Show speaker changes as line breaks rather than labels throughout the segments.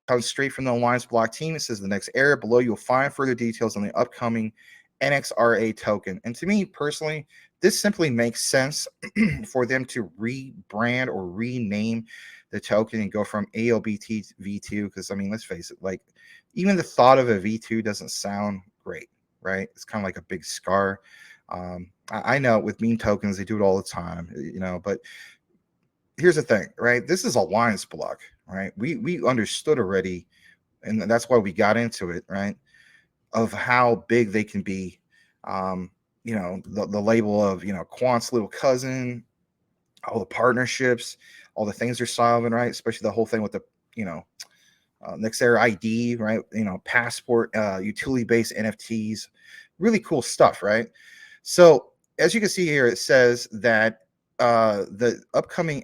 Comes straight from the Alliance Block team. It says the next era. Below, you'll find further details on the upcoming NXRA token. And to me personally, this simply makes sense for them to rebrand or rename the token and go from ALBT to V2. Because I mean, let's face it, like even the thought of a V2 doesn't sound great, right? It's kind of like a big scar. I know with meme tokens, they do it all the time, but here's the thing, right? This is Alliance Block, right? We understood already, and that's why we got into it, right? Of how big they can be. The label of Quant's little cousin, all the partnerships, all the things they're solving, right? Especially the whole thing with the Nexera ID, right? Passport, utility-based NFTs, really cool stuff, right? So as you can see here, it says that the upcoming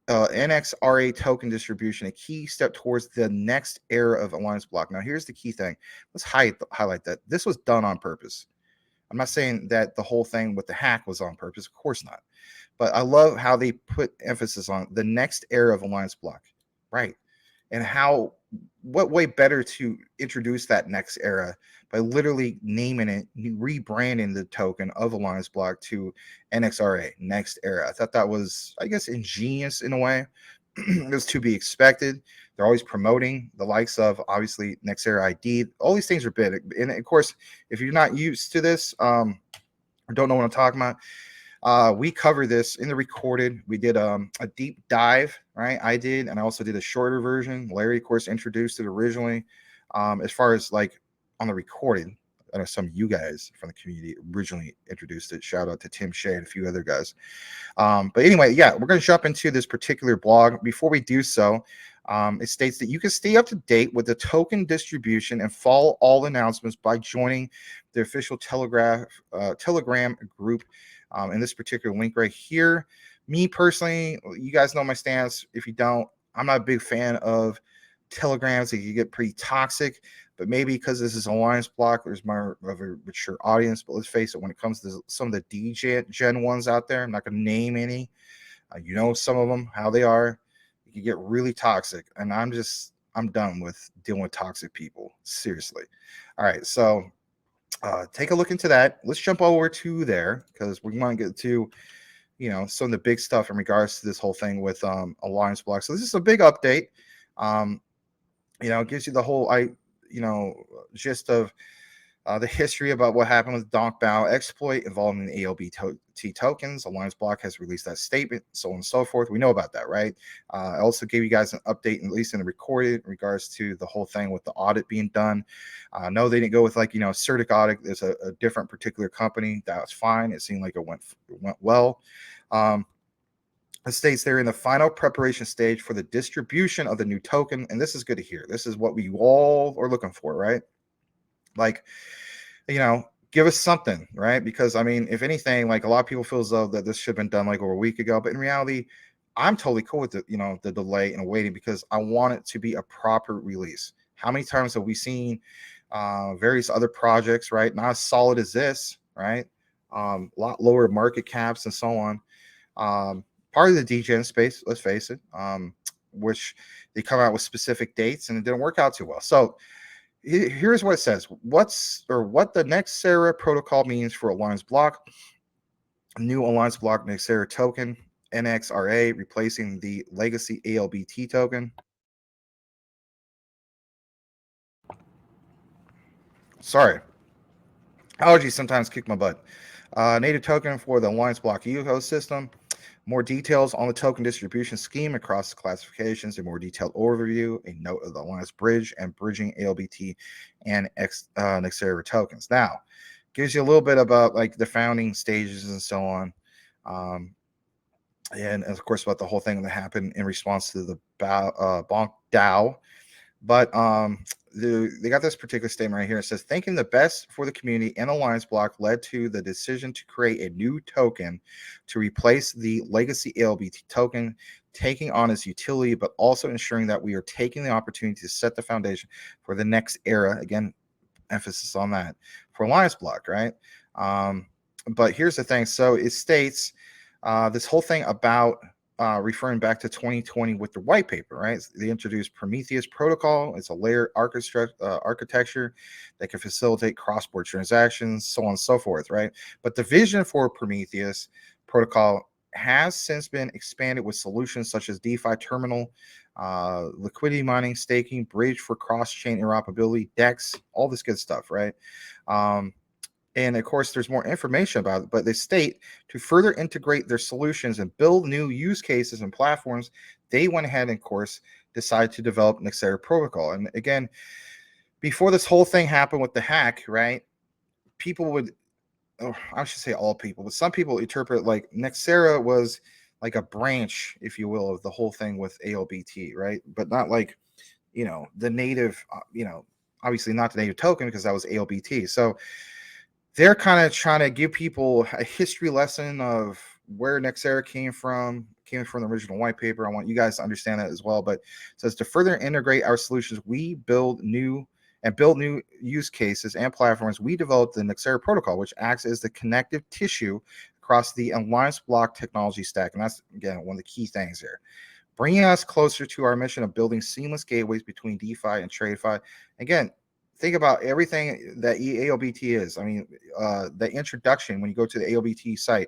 NXRA token distribution, a key step towards the next era of Alliance Block. Now, here's the key thing. Let's highlight that this was done on purpose. I'm not saying that the whole thing with the hack was on purpose. Of course not. But I love how they put emphasis on the next era of Alliance Block, right? And what way better to introduce that next era by literally naming it, rebranding the token of Alliance Block to NXRA, next era. I thought that was, I guess, ingenious in a way. It was to be expected. They're always promoting the likes of, obviously, Nexera ID. All these things are big. And of course, if you're not used to this or don't know what I'm talking about, we cover this in the recorded. We did a deep dive, right? I did, and I also did a shorter version. Larry, of course, introduced it originally. As far as like on the recorded, I know some of you guys from the community originally introduced it. Shout out to Tim Shea and a few other guys. But anyway, yeah, we're going to jump into this particular blog. Before we do so, it states that you can stay up to date with the token distribution and follow all announcements by joining the official Telegram group. In this particular link right here. Me personally, you guys know my stance. If you don't, I'm not a big fan of Telegrams. They can get pretty toxic, but maybe because this is Alliance Block, there's more of a mature audience. But let's face it, when it comes to some of the DJ ones out there, I'm not going to name any. Some of them, how they are. You can get really toxic, and I'm done with dealing with toxic people. Seriously. All right, so take a look into that. Let's jump over to there because we want to get to some of the big stuff in regards to this whole thing with Alliance Block. So this is a big update. It gives you the whole gist of the history about what happened with Donk Bao exploit involving the ALBT tokens. Alliance Block has released that statement, so on and so forth. We know about that, right? I also gave you guys an update, at least in the recorded, in regards to the whole thing with the audit being done. No, they didn't go with Certic Audit. There's a different particular company. That was fine. It seemed like it went well. It states they're in the final preparation stage for the distribution of the new token, and this is good to hear. This is what we all are looking for, right? Give us something, right? Because I mean, if anything, like a lot of people feel as though that this should have been done like over a week ago, but in reality, I'm totally cool with the delay and waiting because I want it to be a proper release. How many times have we seen various other projects, right? Not as solid as this, right? A lot lower market caps and so on. Part of the DGen space, let's face it, which they come out with specific dates and it didn't work out too well. So here's what it says. What the Nexera protocol means for Alliance Block. New Alliance Block Nexera token, NXRA, replacing the legacy ALBT token. Sorry. Allergies sometimes kick my butt. Native token for the Alliance Block ecosystem. More details on the token distribution scheme across the classifications, a more detailed overview, a note of the Alliance bridge and bridging ALBT and Nexera tokens. Now, gives you a little bit about like the founding stages and so on. And of course, about the whole thing that happened in response to the Bonk DAO. But they got this particular statement right here. It says, thinking the best for the community and Alliance Block led to the decision to create a new token to replace the legacy ALBT token, taking on its utility, but also ensuring that we are taking the opportunity to set the foundation for the next era. Again, emphasis on that for Alliance Block, right? But here's the thing. So it states this whole thing about referring back to 2020 with the white paper, right? They introduced Prometheus protocol. It's a layered architecture that can facilitate cross-border transactions, so on and so forth, right? But the vision for Prometheus protocol has since been expanded with solutions such as DeFi terminal, liquidity mining, staking, bridge for cross-chain interoperability, DEX, all this good stuff, right? Um, and of course, there's more information about it, but they state to further integrate their solutions and build new use cases and platforms, they went ahead and, of course, decided to develop Nexera protocol. And again, before this whole thing happened with the hack, right? People would, oh, I should say all people, but some people interpret like Nexera was like a branch, if you will, of the whole thing with ALBT, right? But not like, the native, obviously not the native token because that was ALBT. So they're kind of trying to give people a history lesson of where Nexera came from the original white paper. I want you guys to understand that as well. But it says to further integrate our solutions, we build new use cases and platforms. We developed the Nexera protocol, which acts as the connective tissue across the Alliance block technology stack. And that's, again, one of the key things here, bringing us closer to our mission of building seamless gateways between DeFi and TradeFi. Again, think about everything that ALBT is. I mean, the introduction, when you go to the ALBT site,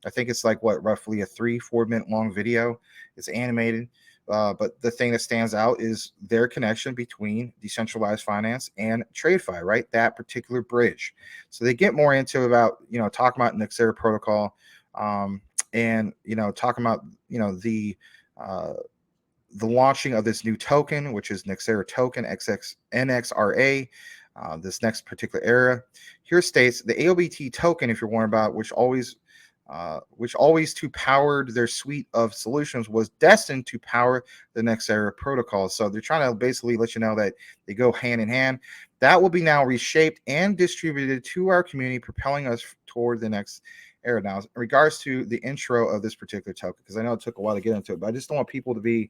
I think it's like roughly a 3-4 minute long video. It's animated. But the thing that stands out is their connection between decentralized finance and TradeFi, right? That particular bridge. So they get more into about, talking about Nexera protocol, and, talking about, the launching of this new token, which is Nexera token NXRA, this next particular era. Here states the ALBT token, if you're wondering about, which always to powered their suite of solutions, was destined to power the Nexera protocol. So they're trying to basically let you know that they go hand in hand. That will be now reshaped and distributed to our community, propelling us toward the next era. Now, in regards to the intro of this particular token, because I know it took a while to get into it, but I just don't want people to be,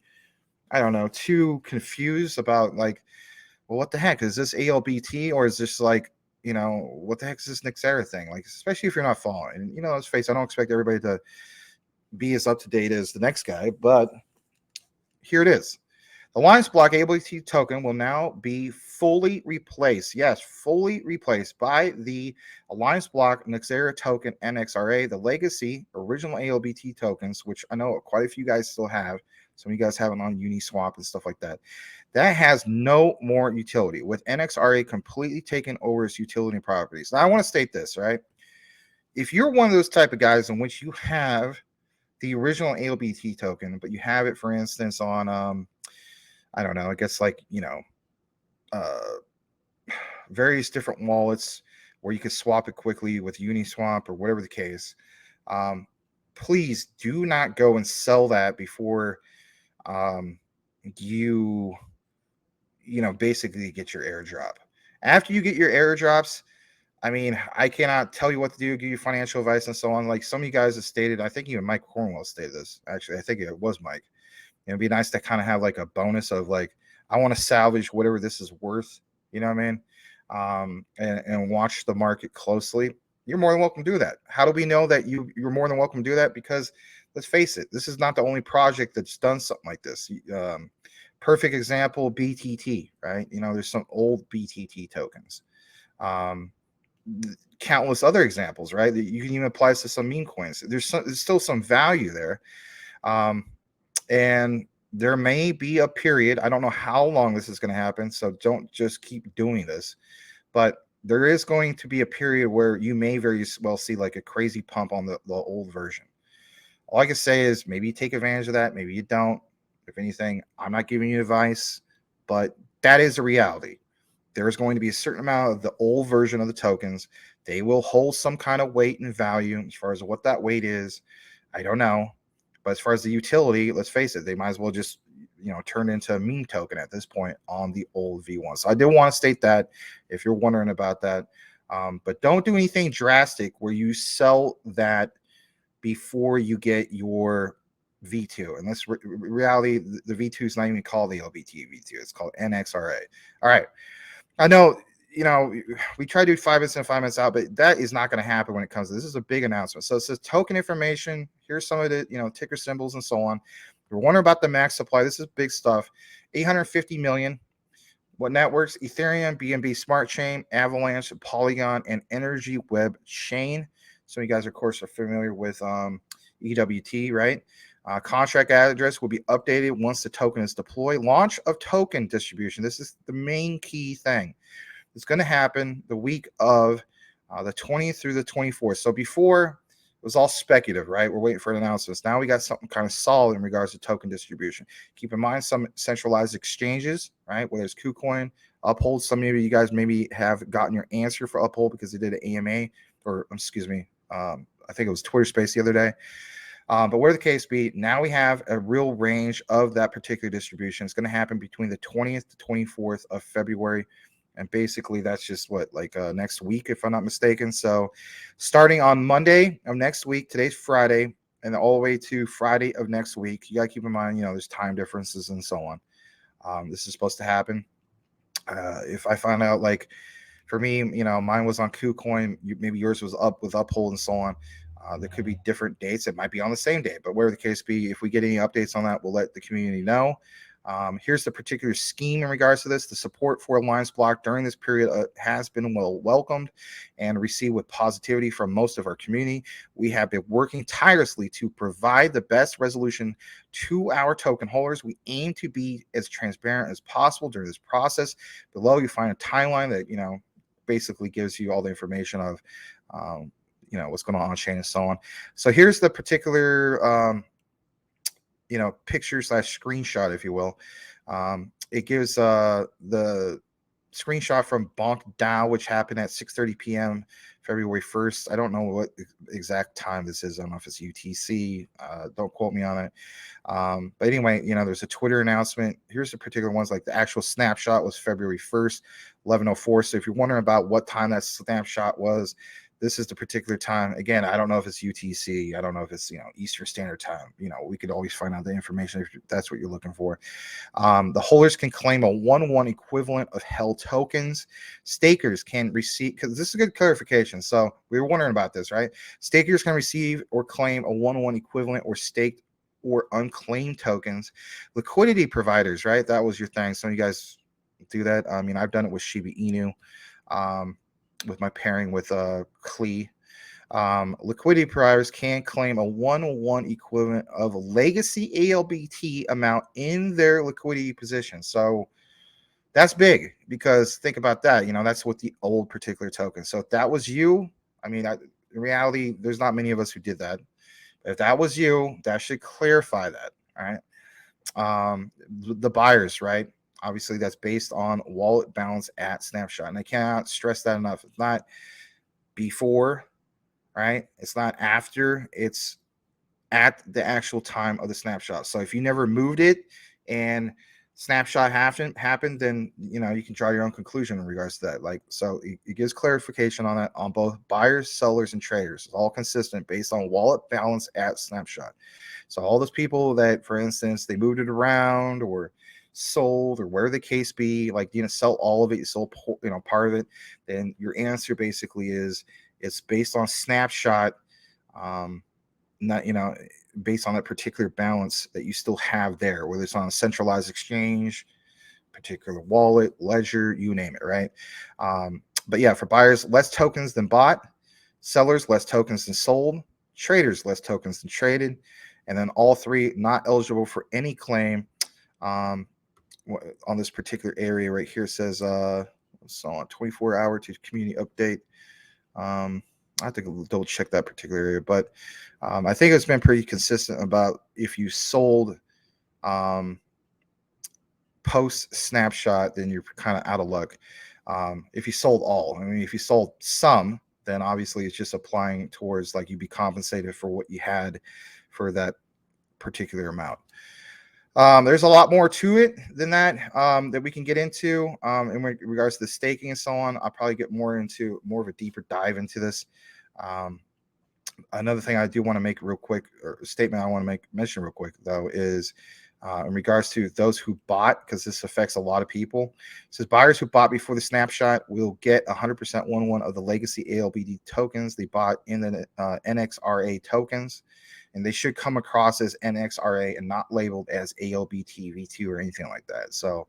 I don't know, too confused about like, well, what the heck is this ALBT, or is this like, what the heck is this Nexera thing? Like, especially if you're not following. And let's face it, I don't expect everybody to be as up to date as the next guy, but here it is. The Alliance block ALBT token will now be fully replaced. Yes, fully replaced by the Alliance block Nexera token NXRA, the legacy original ALBT tokens, which I know quite a few guys still have. Some of you guys have them on Uniswap and stuff like that. That has no more utility, with NXRA completely taking over its utility properties. Now, I want to state this, right? If you're one of those type of guys in which you have the original ALBT token, but you have it, for instance, on, I don't know, I guess like, various different wallets where you can swap it quickly with Uniswap or whatever the case, please do not go and sell that before you basically get your airdrop. After you get your airdrops, I mean, I cannot tell you what to do, give you financial advice and so on. Like some of you guys have stated, I think even Mike Cornwell stated this. Actually, I think it was Mike. It'd be nice to kind of have like a bonus of like, I want to salvage whatever this is worth. You know what I mean? And watch the market closely. You're more than welcome to do that. How do we know that you're more than welcome to do that? Because let's face it, this is not the only project that's done something like this. Perfect example, BTT, right? There's some old BTT tokens. Countless other examples, right? That you can even apply this to some meme coins. There's still some value there. And there may be a period, I don't know how long this is going to happen, so don't just keep doing this, but there is going to be a period where you may very well see like a crazy pump on the old version. All I can say is maybe you take advantage of that, maybe you don't. If anything, I'm not giving you advice, but that is a reality. There's going to be a certain amount of the old version of the tokens. They will hold some kind of weight and value. As far as what that weight is, I don't know. But as far as the utility, let's face it, they might as well just turn into a meme token at this point on the old V1. So I did want to state that if you're wondering about that. But don't do anything drastic where you sell that before you get your V2. And this reality, the V2 is not even called the LBT V2. It's called NXRA. All right. I know we try to do 5 minutes in, 5 minutes out, but that is not going to happen when it comes to this. Is a big announcement. So it says token information. Here's some of the ticker symbols and so on. We're wondering about the max supply. This is big stuff. 850 million. What networks? Ethereum, BNB Smart Chain, Avalanche, Polygon, and Energy Web Chain. So you guys, of course, are familiar with EWT, right? Contract address will be updated once the token is deployed. Launch of token distribution. This is the main key thing. It's going to happen the week of the 20th through the 24th. So before, it was all speculative, right? We're waiting for an announcement. Now we got something kind of solid in regards to token distribution. Keep in mind some centralized exchanges, right? Whether it's KuCoin, Uphold. Some of you guys maybe have gotten your answer for Uphold because they did an AMA, or excuse me, I think it was Twitter Space the other day. But where the case be, now we have a real range of that particular distribution. It's going to happen between the 20th to 24th of February. And basically, that's just next week, if I'm not mistaken. So starting on Monday of next week, today's Friday, and all the way to Friday of next week, you got to keep in mind, there's time differences and so on. This is supposed to happen. If I find out, for me, mine was on KuCoin, maybe yours was up with Uphold and so on. There could be different dates. It might be on the same day, but where the case be, if we get any updates on that, we'll let the community know. Here's the particular scheme in regards to this. The support for Alliance Block during this period has been well welcomed and received with positivity from most of our community. We have been working tirelessly to provide the best resolution to our token holders. We aim to be as transparent as possible during this process. Below, you find a timeline that, basically gives you all the information of, what's going on chain and so on. So here's the particular, picture / screenshot, if you will. It gives the screenshot from Bonk DAO, which happened at 6:30 p.m. February 1st. I don't know what exact time this is. I don't know if it's UTC. Don't quote me on it. But anyway, there's a Twitter announcement. Here's the particular ones. Like the actual snapshot was February 1st, 11:04. So if you're wondering about what time that snapshot was, this is the particular time. Again, I don't know if it's UTC. I don't know if it's Eastern Standard Time. We could always find out the information if that's what you're looking for. The holders can claim a 1-1 equivalent of held tokens. Stakers can receive, because this is a good clarification. So we were wondering about this, right? Stakers can receive or claim a 1-1 equivalent or staked or unclaimed tokens. Liquidity providers, right? That was your thing. Some of you guys do that. I mean, I've done it with Shiba Inu. With my pairing with CLE. Liquidity providers can claim a 1-1 equivalent of legacy ALBT amount in their liquidity position. So that's big, because think about that. That's with the old particular token. So if that was you, I mean, in reality, there's not many of us who did that. But if that was you, that should clarify that. All right. The buyers, right? Obviously, that's based on wallet balance at snapshot. And I cannot stress that enough. It's not before, right? It's not after. It's at the actual time of the snapshot. So if you never moved it and snapshot happened, then, you can draw your own conclusion in regards to that. So it gives clarification on that on both buyers, sellers, and traders. It's all consistent based on wallet balance at snapshot. So all those people that, for instance, they moved it around or sold or where the case be, sell all of it, you sold part of it, then your answer basically is it's based on snapshot, not based on that particular balance that you still have there, whether it's on a centralized exchange, particular wallet, ledger, you name it, right? But yeah, for buyers, less tokens than bought. Sellers, less tokens than sold. Traders, less tokens than traded. And then all three not eligible for any claim. On this particular area right here, says so on 24-hour to community update. I have to double check that particular area, but I think it's been pretty consistent about if you sold post snapshot, then you're kind of out of luck. If you sold all, if you sold some, then obviously it's just applying towards you'd be compensated for what you had for that particular amount. There's a lot more to it than that that we can get into in regards to the staking and so on. I'll probably get more of a deeper dive into this. Another thing I do want to make real quick, or a statement I want to mention real quick, though, is In regards to those who bought, because this affects a lot of people, it says buyers who bought before the snapshot will get 100% 1-1 of the legacy ALBD tokens they bought in the NXRA tokens, and they should come across as NXRA and not labeled as ALBT V2 or anything like that. So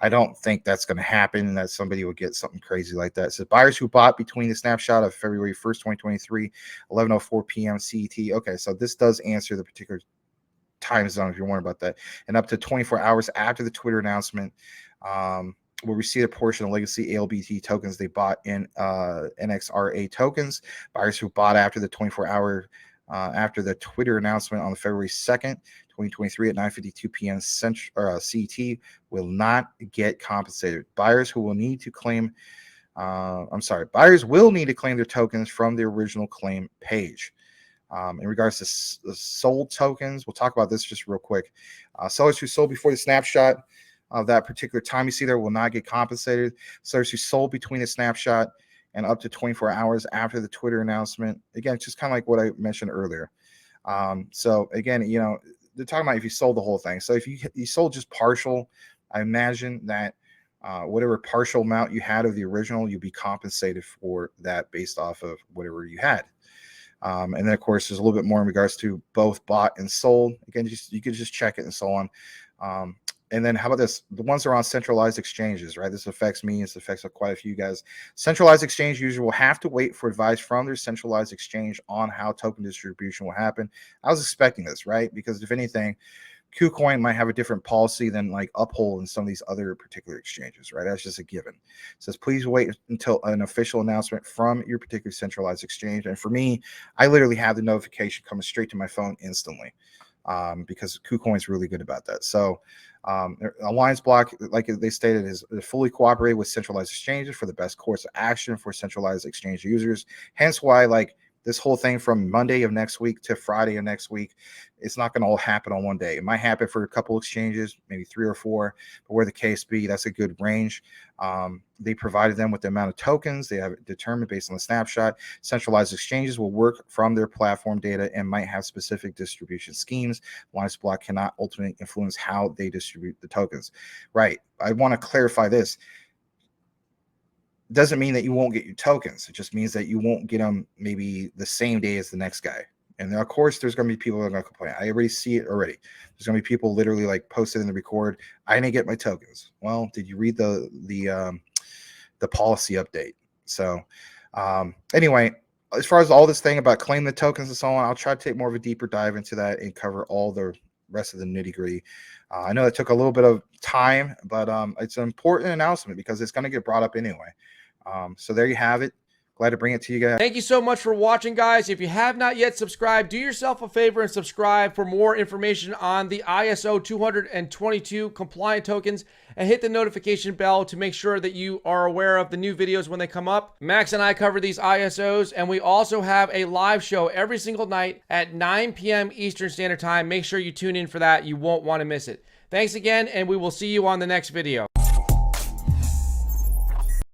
I don't think that's going to happen, that somebody would get something crazy like that. So buyers who bought between the snapshot of February 1st, 2023, 11:04 p.m. CET. Okay, so this does answer the particular time zone if you're wondering about that. And up to 24 hours after the Twitter announcement, will receive a portion of legacy ALBT tokens they bought in NXRA tokens. Buyers who bought after the 24-hour after the Twitter announcement on February 2nd, 2023 at 9:52 p.m. CET will not get compensated. Buyers will need to claim their tokens from the original claim page. In regards to sold tokens, we'll talk about this just real quick. Sellers who sold before the snapshot of that particular time you see there will not get compensated. Sellers who sold between the snapshot and up to 24 hours after the Twitter announcement, again, just kind of like what I mentioned earlier. So again, they're talking about if you sold the whole thing. So if you sold just partial, I imagine that whatever partial amount you had of the original, you'll be compensated for that based off of whatever you had. And then, of course, there's a little bit more in regards to both bought and sold. Again, you could just check it and so on. And then how about this? The ones that are on centralized exchanges, right? This affects me. This affects quite a few guys. Centralized exchange users will have to wait for advice from their centralized exchange on how token distribution will happen. I was expecting this, right? Because if anything, KuCoin might have a different policy than like Uphold and some of these other particular exchanges, right? That's just a given. It says, please wait until an official announcement from your particular centralized exchange. And for me, I literally have the notification coming straight to my phone instantly because KuCoin is really good about that. So Alliance Block, like they stated, is fully cooperated with centralized exchanges for the best course of action for centralized exchange users. Hence why, like, this whole thing from Monday of next week to Friday of next week, it's not going to all happen on one day. It might happen for a couple exchanges, maybe 3 or 4, but where the case be, that's a good range. They provided them with the amount of tokens they have determined based on the snapshot. Centralized exchanges will work from their platform data and might have specific distribution schemes. Alliance Block cannot ultimately influence how they distribute the tokens. Right. I want to clarify this. Doesn't mean that you won't get your tokens. It just means that you won't get them maybe the same day as the next guy. And then, of course, there's going to be people that are going to complain. I already see it already. There's going to be people literally like posted in the record, I didn't get my tokens. Well, did you read the policy update? So anyway, as far as all this thing about claim the tokens and so on, I'll try to take more of a deeper dive into that and cover all the rest of the nitty gritty. I know it took a little bit of time, but it's an important announcement because it's going to get brought up anyway. So there you have it. Glad to bring it to you guys.
Thank you so much for watching, guys. If you have not yet subscribed, do yourself a favor and subscribe for more information on the ISO 222 compliant tokens, and hit the notification bell to make sure that you are aware of the new videos when they come up. Max and I cover these ISOs, and we also have a live show every single night at 9 p.m. Eastern Standard Time. Make sure you tune in for that. You won't want to miss it. Thanks again, and we will see you on the next video.